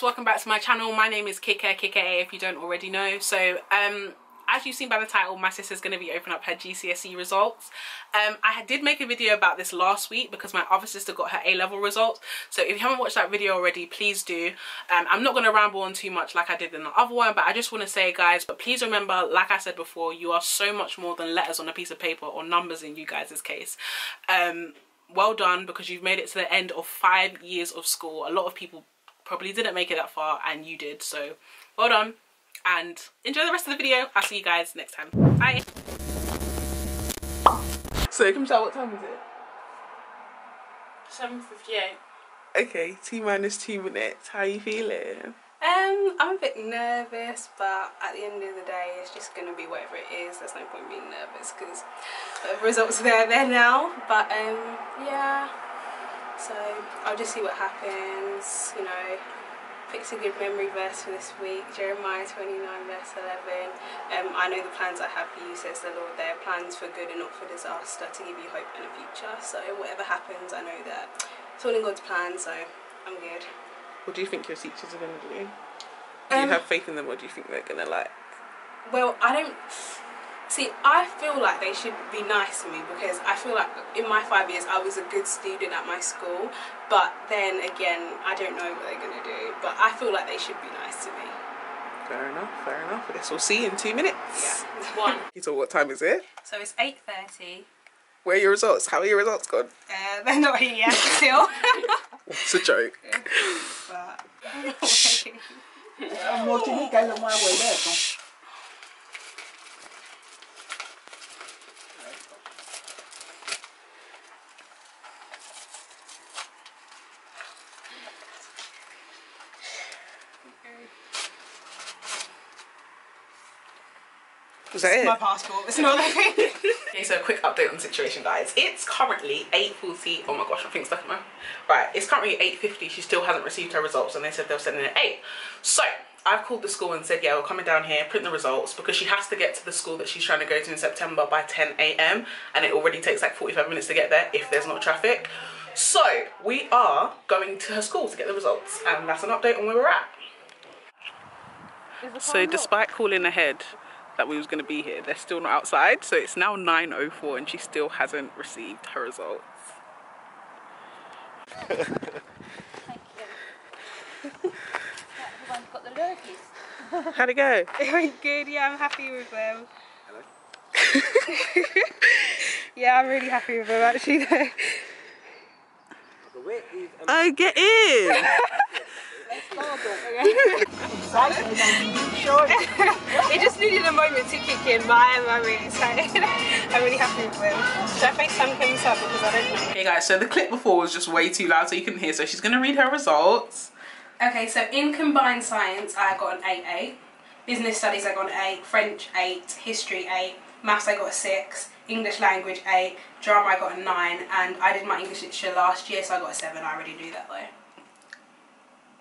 welcome back to my channel. My name is Kikeadediji if you don't already know. So as you've seen by the title, my sister's going to be opening up her GCSE results. I did make a video about this last week because my other sister got her A-level results. So if you haven't watched that video already, please do. I'm not going to ramble on too much like I did in the other one, but I just want to say, guys, but please remember, like I said before, you are so much more than letters on a piece of paper, or numbers in you guys' case. Well done, because you've made it to the end of 5 years of school. A lot of people probably didn't make it that far, and you did, so well done, and enjoy the rest of the video. I'll see you guys next time. Bye. So Kamshal, what time is it? 7:58. Okay, T-minus 2 minutes. How are you feeling? I'm a bit nervous, but at the end of the day, it's just going to be whatever it is. There's no point being nervous because the results are there now. But yeah, so I'll just see what happens, you know. Fix a good memory verse for this week, Jeremiah 29 verse 11. I know the plans I have for you, says the Lord. They are plans for good and not for disaster, to give you hope and a future. So whatever happens, I know that it's all in God's plan, so I'm good. What do you think your teachers are going to do? Do you have faith in them, or do you think they're going to like... Well, I don't... See, I feel like they should be nice to me, because I feel like in my 5 years I was a good student at my school, but then again, I don't know what they're going to do, but I feel like they should be nice to me. Fair enough, fair enough. I guess we'll see in 2 minutes. Yeah, one. So what time is it? So it's 8:30. Where are your results? How are your results gone? They're not here yet still. It's a joke. But... Was that it? My passport, it's not like it. Okay, so a quick update on the situation, guys. It's currently 8:40. Oh my gosh, I think it's stuck in my... Right, it's currently 8:50. She still hasn't received her results, and they said they'll send it at 8. So I've called the school and said, yeah, we're coming down here, print the results, because she has to get to the school that she's trying to go to in September by 10 AM, and it already takes like 45 minutes to get there if there's not traffic. So we are going to her school to get the results, and that's an update on where we're at. So despite calling ahead that we was going to be here, they're still not outside, so it's now 9:04 and she still hasn't received her results. Thank you. Everyone's got the lurkies. How'd it go? It went good, yeah, I'm happy with them. Hello. Yeah, I'm really happy with them actually though. Oh, get in! It just needed a moment to kick in, but I'm really excited. I'm really happy with them. Should I FaceTime Kim up because I don't know? Okay guys, so the clip before was just way too loud so you couldn't hear, so she's going to read her results. Okay, so in combined science I got an 8-8, business studies I got an 8, French 8, history 8, maths I got a 6, English language 8, drama I got a 9, and I did my English literature last year, so I got a 7. I already knew that though.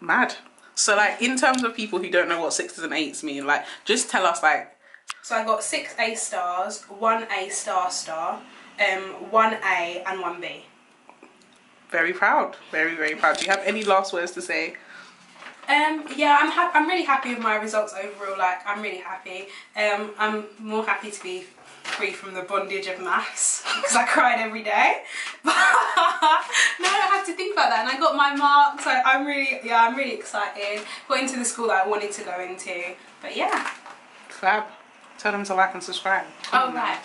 Mad. So like, in terms of people who don't know what 6s and 8s mean, like, just tell us like... So I got 6 A stars, 1 A star, 1 A and 1 B. Very proud. Very, very proud. Do you have any last words to say? Yeah, I'm really happy with my results overall. Like, I'm really happy. I'm more happy to be free from the bondage of maths because I cried every day. But now I don't have to think about that, and I got my marks. So I'm really excited. Got into the school that I wanted to go into. But yeah. Fab. Tell them to like and subscribe. Oh right.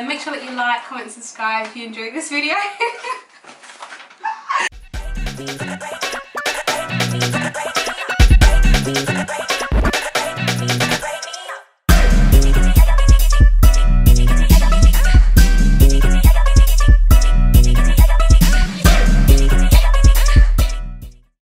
Make sure that you like, comment, subscribe if you enjoyed this video.